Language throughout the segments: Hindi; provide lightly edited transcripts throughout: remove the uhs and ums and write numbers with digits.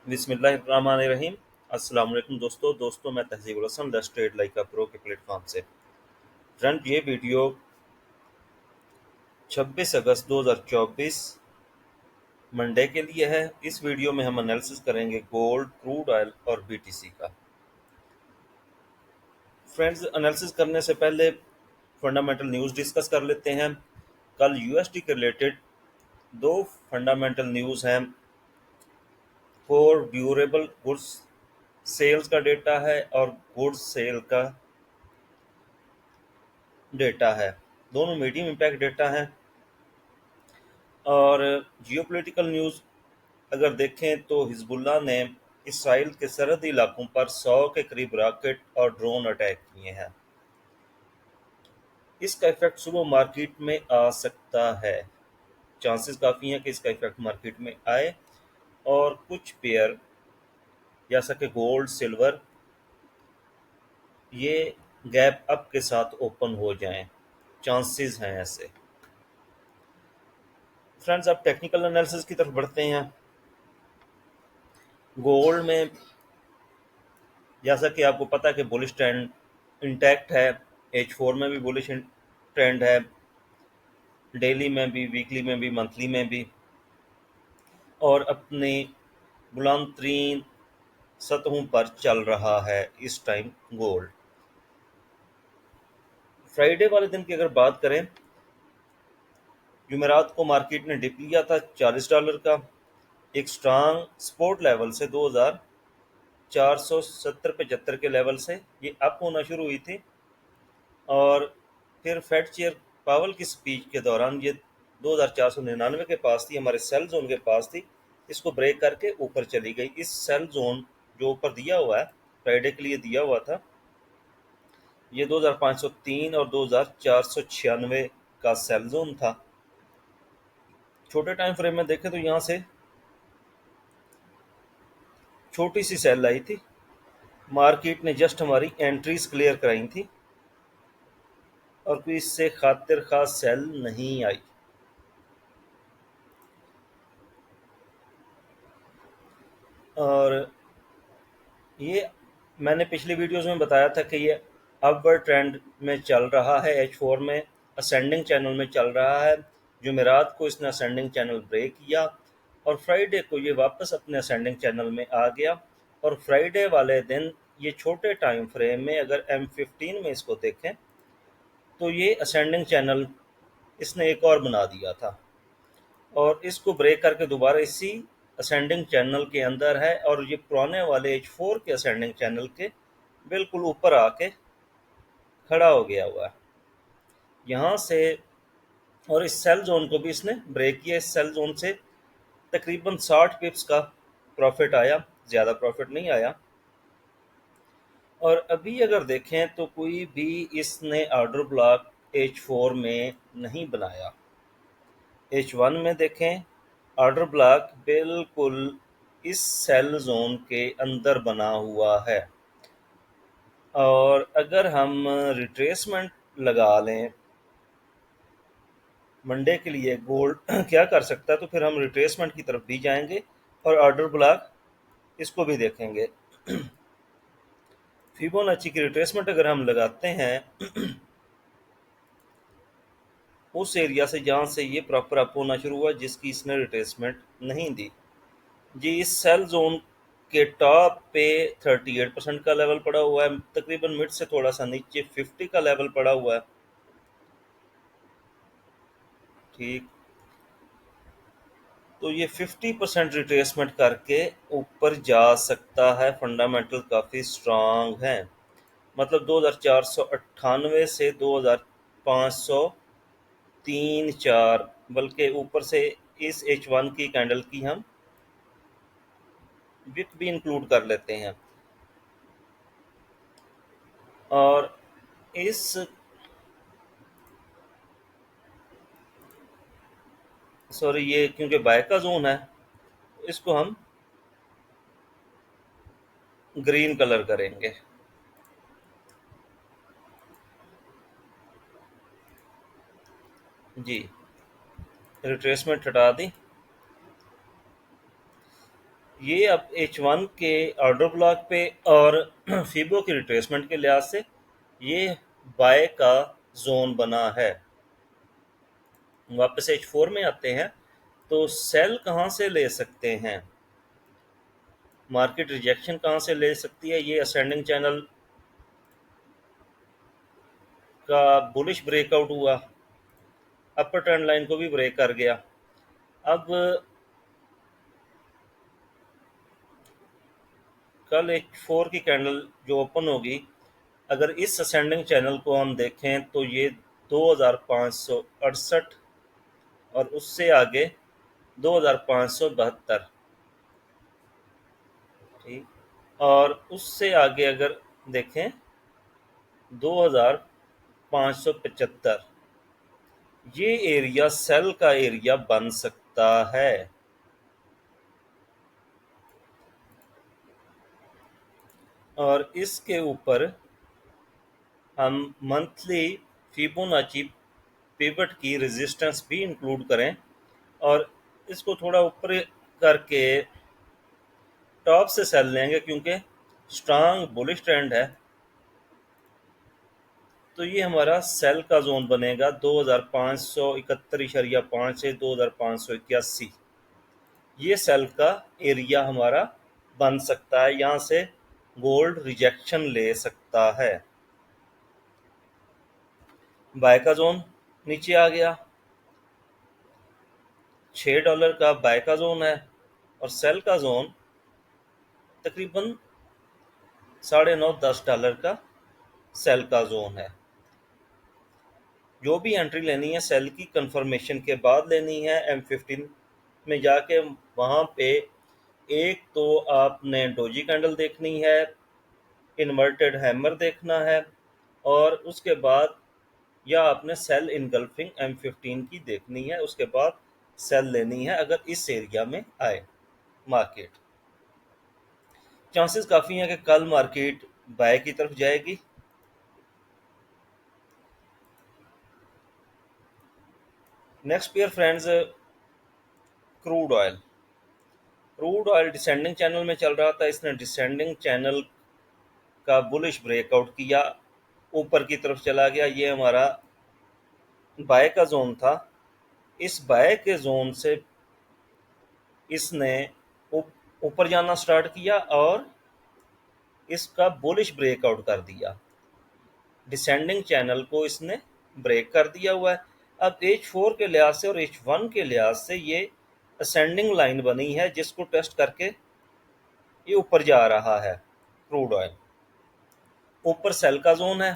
बिस्मिल्लाहिर्रहमानिर्रहीम। अस्सलाम वालेकुम दोस्तों मैं Tahzibul Hasan the straight like a pro के प्लेटफॉर्म से। फ्रेंड, ये वीडियो 26 अगस्त 2024 मंडे के लिए है। इस वीडियो में हम एनालिसिस करेंगे गोल्ड, क्रूड ऑयल और बीटीसी का। फ्रेंड्स, एनालिसिस करने से पहले फंडामेंटल न्यूज़ डिस्कस कर लेते हैं। कल यूएसडी के रिलेटेड दो फंडामेंटल न्यूज़ हैं। फॉर ड्यूरेबल गुड्स सेल्स का डेटा है और गुड्स सेल का डेटा है। दोनों मीडियम इम्पैक्ट डेटा हैं। और जियोपॉलिटिकल न्यूज़ अगर देखें तो हिजबुल्लाह ने इसराइल के सरहदी इलाकों पर 100 के करीब रॉकेट और ड्रोन अटैक किए हैं। इसका इफेक्ट सुबह मार्केट में आ सकता है। चांसेस काफ़ी हैं कि इसका इफेक्ट मार्केट में आए और कुछ पेयर जैसा कि गोल्ड, सिल्वर, ये गैप अप के साथ ओपन हो जाएं। चांसेस हैं ऐसे। फ्रेंड्स, अब टेक्निकल एनालिसिस की तरफ बढ़ते हैं। गोल्ड में जैसा कि आपको पता है कि बुलिश ट्रेंड इंटैक्ट है। H4 में भी बुलिश ट्रेंड है, डेली में भी, वीकली में भी, मंथली में भी, और अपनी बुलंद तरीन सतहों पर चल रहा है इस टाइम गोल्ड। फ्राइडे वाले दिन की अगर बात करें, जुमेरात को मार्केट ने डिप लिया था $40 का, एक स्ट्रांग सपोर्ट लेवल से 2470-75 के लेवल से ये अप होना शुरू हुई थी। और फिर फेड चेयर पावल की स्पीच के दौरान ये 2499 के पास थी, हमारे सेल जोन के पास थी। इसको ब्रेक करके ऊपर चली गई। इस सेल जोन जो ऊपर दिया हुआ है, फ्राइडे के लिए दिया हुआ था, ये 2503 और 2496 का सेल जोन था। छोटे टाइम फ्रेम में देखें तो यहाँ से छोटी सी सेल आई थी। मार्केट ने जस्ट हमारी एंट्रीज क्लियर कराई थी और कोई इससे खातिर खास सेल नहीं आई। और ये मैंने पिछली वीडियोस में बताया था कि ये अपवर्ड ट्रेंड में चल रहा है। H4 में असेंडिंग चैनल में चल रहा है। जुमेरात को इसने असेंडिंग चैनल ब्रेक किया और फ्राइडे को ये वापस अपने असेंडिंग चैनल में आ गया। और फ्राइडे वाले दिन ये छोटे टाइम फ्रेम में अगर M15 में इसको देखें तो ये असेंडिंग चैनल इसने एक और बना दिया था और इसको ब्रेक करके दोबारा इसी असेंडिंग चैनल के अंदर है और ये पुराने वाले H4 के असेंडिंग चैनल के बिल्कुल ऊपर आके खड़ा हो गया हुआ है यहाँ से। और इस सेल जोन को भी इसने ब्रेक किया। इस सेल जोन से तकरीबन 60 पिप्स का प्रॉफिट आया, ज़्यादा प्रॉफिट नहीं आया। और अभी अगर देखें तो कोई भी इसने ऑर्डर ब्लॉक H4 में नहीं बनाया। H1 में देखें, ऑर्डर ब्लॉक बिल्कुल इस सेल जोन के अंदर बना हुआ है। और अगर हम रिट्रेसमेंट लगा लें मंडे के लिए गोल्ड क्या कर सकता है, तो फिर हम रिट्रेसमेंट की तरफ भी जाएंगे और ऑर्डर ब्लॉक इसको भी देखेंगे। फिबोनाची की रिट्रेसमेंट अगर हम लगाते हैं उस एरिया से जहाँ से ये प्रॉपर अप होना शुरू हुआ, जिसकी इसने रिट्रेसमेंट नहीं दी जी, इस सेल जोन के टॉप पे 38% का लेवल पड़ा हुआ है। तकरीबन मिड से थोड़ा सा नीचे 50 का लेवल पड़ा हुआ है। ठीक, तो ये 50% रिट्रेसमेंट करके ऊपर जा सकता है। फंडामेंटल काफ़ी स्ट्रांग हैं, मतलब 2498 से 2503-4, बल्कि ऊपर से इस H1 की कैंडल की हम विक भी इंक्लूड कर लेते हैं। और इस सॉरी, ये क्योंकि बाय का जोन है, इसको हम ग्रीन कलर करेंगे जी। रिट्रेसमेंट हटा दी। ये अब H1 के ऑर्डर ब्लॉक पे और फीबो की रिट्रेसमेंट के लिहाज से ये बाय का जोन बना है। वापस H4 में आते हैं तो सेल कहाँ से ले सकते हैं, मार्केट रिजेक्शन कहाँ से ले सकती है। ये असेंडिंग चैनल का बुलिश ब्रेकआउट हुआ, अपर ट्रेंड लाइन को भी ब्रेक कर गया। अब कल H4 की कैंडल जो ओपन होगी, अगर इस असेंडिंग चैनल को हम देखें तो ये 2568 और उससे आगे 2572, ठीक, और उससे आगे अगर देखें 2575, ये एरिया सेल का एरिया बन सकता है। और इसके ऊपर हम मंथली फिबोनाची पिवट की रेजिस्टेंस भी इंक्लूड करें और इसको थोड़ा ऊपर करके टॉप से सेल लेंगे, क्योंकि स्ट्रांग बुलिश ट्रेंड है। तो ये हमारा सेल का जोन बनेगा 2571.5 से 2581, ये सेल का एरिया हमारा बन सकता है। यहाँ से गोल्ड रिजेक्शन ले सकता है। बाय का जोन नीचे आ गया, $6 का बाय का जोन है और सेल का जोन तकरीबन $9.5-10 का सेल का जोन है। जो भी एंट्री लेनी है सेल की कंफर्मेशन के बाद लेनी है। M15 में जाके वहाँ पे एक तो आपने डोजी कैंडल देखनी है, इन्वर्टेड हैमर देखना है, और उसके बाद या आपने सेल इनगल्फिंग M15 की देखनी है। उसके बाद सेल लेनी है अगर इस एरिया में आए मार्केट। चांसेस काफ़ी हैं कि कल मार्केट बाय की तरफ जाएगी। Next pair friends, crude oil descending channel में चल रहा था, इसने डिसेंडिंग चैनल का बुलिश ब्रेकआउट किया, ऊपर की तरफ चला गया। ये हमारा बाय का जोन था। इस बाय के जोन से इसने ऊपर जाना स्टार्ट किया और इसका बुलिश ब्रेकआउट कर दिया। डिसेंडिंग चैनल को इसने ब्रेक कर दिया हुआ है। अब H4 के लिहाज से और H1 के लिहाज से ये असेंडिंग लाइन बनी है, जिसको टेस्ट करके ये ऊपर जा रहा है। क्रूड ऑयल ऊपर सेल का जोन है,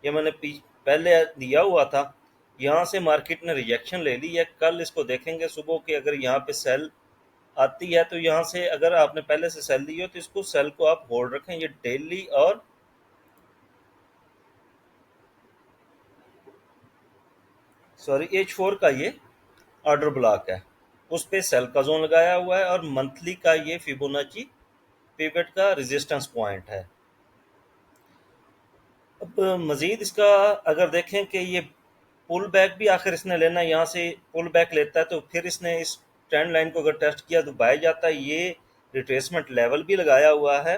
ये मैंने पहले दिया हुआ था। यहाँ से मार्केट ने रिजेक्शन ले ली है। कल इसको देखेंगे सुबह के, अगर यहाँ पे सेल आती है तो यहाँ से अगर आपने पहले से सेल ली हो तो इसको सेल को आप होल्ड रखें। ये डेली और H4 का ये ऑर्डर ब्लॉक है, उस पे सेल का जोन लगाया हुआ है और मंथली का ये फिबोनाची पिवट का रेजिस्टेंस पॉइंट है। अब मजीद इसका अगर देखें कि ये पुल बैक भी आखिर इसने लेना है, यहाँ से पुल बैक लेता है तो फिर इसने इस ट्रेंड लाइन को अगर टेस्ट किया तो बाय जाता है। ये रिट्रेसमेंट लेवल भी लगाया हुआ है।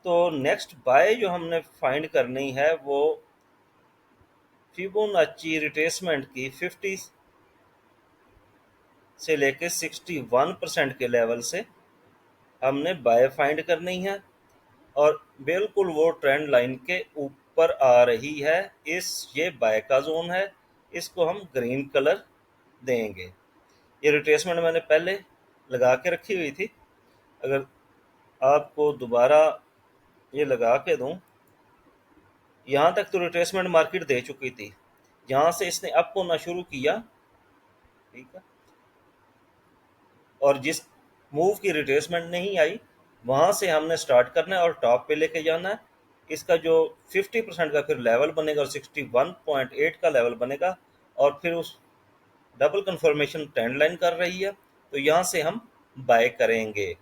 तो नेक्स्ट बाय जो हमने फाइंड करनी है वो फिबोनाची रिट्रेसमेंट की 50 से लेके 61% के लेवल से हमने बाय फाइंड करनी है और बिल्कुल वो ट्रेंड लाइन के ऊपर आ रही है। ये बाय का जोन है, इसको हम ग्रीन कलर देंगे। ये रिट्रेसमेंट मैंने पहले लगा के रखी हुई थी, अगर आपको दोबारा ये लगा के दूं, यहाँ तक तो रिट्रेसमेंट मार्केट दे चुकी थी। यहाँ से इसने अप होना शुरू किया, ठीक है, और जिस मूव की रिट्रेसमेंट नहीं आई वहाँ से हमने स्टार्ट करना है और टॉप पे लेके जाना है। इसका जो 50% का फिर लेवल बनेगा और 61.8 का लेवल बनेगा और फिर उस डबल कंफर्मेशन ट्रेंड लाइन कर रही है, तो यहाँ से हम बाय करेंगे।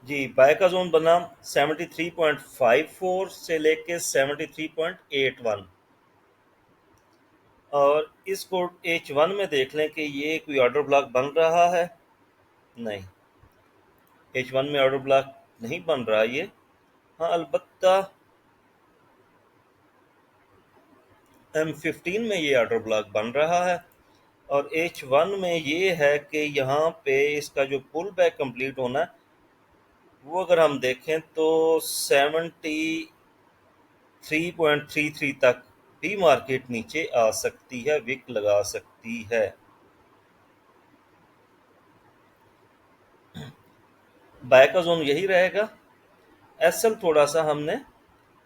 जी, बाय का जोन बना 73.54 से लेके 73.81। और इसको H1 में देख लें कि ये कोई ऑर्डर ब्लॉक बन रहा है। नहीं, H1 में ऑर्डर ब्लॉक नहीं बन रहा ये। हाँ, अलबत्ता M15 में ये ऑर्डर ब्लॉक बन रहा है। और H1 में ये है कि यहाँ पे इसका जो पुल बैक कंप्लीट होना है वो अगर हम देखें तो 73.33 तक भी मार्केट नीचे आ सकती है, विक लगा सकती है। बाय का जोन यही रहेगा। एसएल थोड़ा सा हमने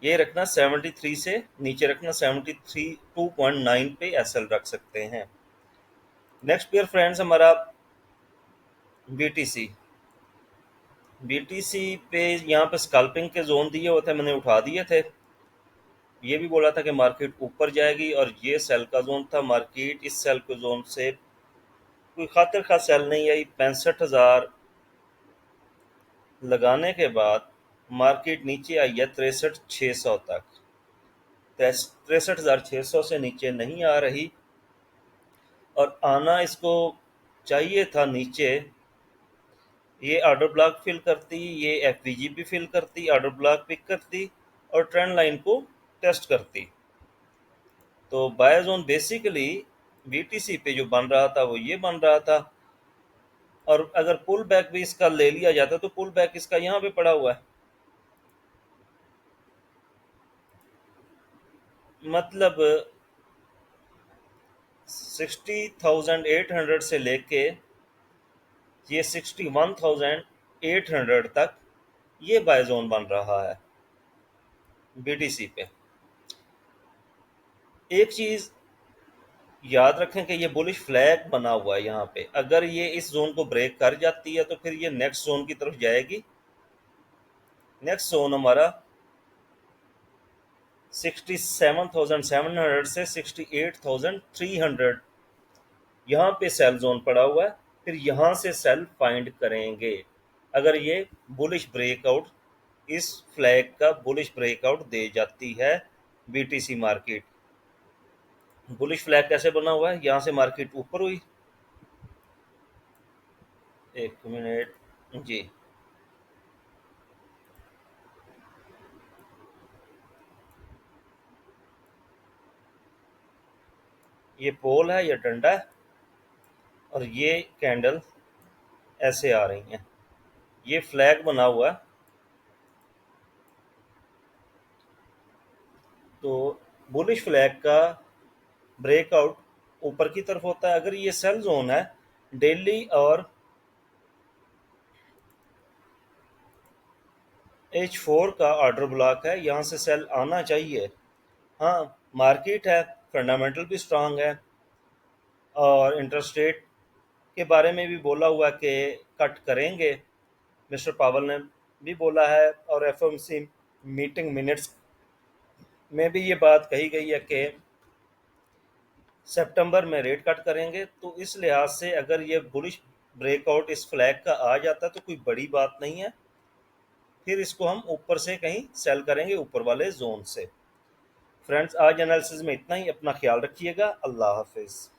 ये रखना 73 से नीचे रखना, 73.2.9 पे एसएल रख सकते हैं। नेक्स्ट पेयर फ्रेंड्स हमारा बीटीसी। बीटीसी पे यहाँ पे स्कैल्पिंग के जोन दिए हुए थे, मैंने उठा दिए थे। ये भी बोला था कि मार्केट ऊपर जाएगी और ये सेल का जोन था। मार्केट इस सेल के जोन से कोई खातिर खा सेल नहीं आई। 65,000 लगाने के बाद मार्केट नीचे आई है 63,600 तक। 63,600 से नीचे नहीं आ रही और आना इसको चाहिए था नीचे। ये ऑर्डर ब्लॉक फिल करती, ये एफवीजी भी फिल करती, ऑर्डर ब्लॉक पिक करती और ट्रेंड लाइन को टेस्ट करती। तो बाय जोन बेसिकली बीटीसी पे जो बन रहा था वो ये बन रहा था। और अगर पुल बैक भी इसका ले लिया जाता तो पुल बैक इसका यहाँ पे पड़ा हुआ है। मतलब 60,800 से लेके ये 61,800 तक ये बाय जोन बन रहा है बीटीसी पे। एक चीज याद रखें कि ये बुलिश फ्लैग बना हुआ है यहाँ पे। अगर ये इस जोन को ब्रेक कर जाती है तो फिर ये नेक्स्ट जोन की तरफ जाएगी। नेक्स्ट जोन हमारा 67,700 से 68,300 यहाँ पे सेल जोन पड़ा हुआ है। फिर यहाँ से सेल फाइंड करेंगे अगर ये बुलिश ब्रेकआउट, इस फ्लैग का बुलिश ब्रेकआउट दे जाती है बीटीसी मार्केट। बुलिश फ्लैग कैसे बना हुआ है, यहाँ से मार्केट ऊपर हुई, एक मिनट जी, ये पोल है, ये डंडा है और ये कैंडल ऐसे आ रही हैं। ये फ्लैग बना हुआ है। तो बुलिश फ्लैग का ब्रेकआउट ऊपर की तरफ होता है। अगर ये सेल जोन है, डेली और H4 का ऑर्डर ब्लॉक है, यहाँ से सेल आना चाहिए। हाँ, मार्केट है, फंडामेंटल भी स्ट्रांग है और इंटरेस्ट रेट के बारे में भी बोला हुआ कि कट करेंगे। मिस्टर पावल ने भी बोला है और एफओएमसी मीटिंग मिनट्स में भी ये बात कही गई है कि सितंबर में रेट कट करेंगे। तो इस लिहाज से अगर ये बुलिश ब्रेकआउट इस फ्लैग का आ जाता तो कोई बड़ी बात नहीं है, फिर इसको हम ऊपर से कहीं सेल करेंगे, ऊपर वाले जोन से। फ्रेंड्स, आज एनालिसिस में इतना ही। अपना ख्याल रखिएगा। अल्लाह हाफिज़।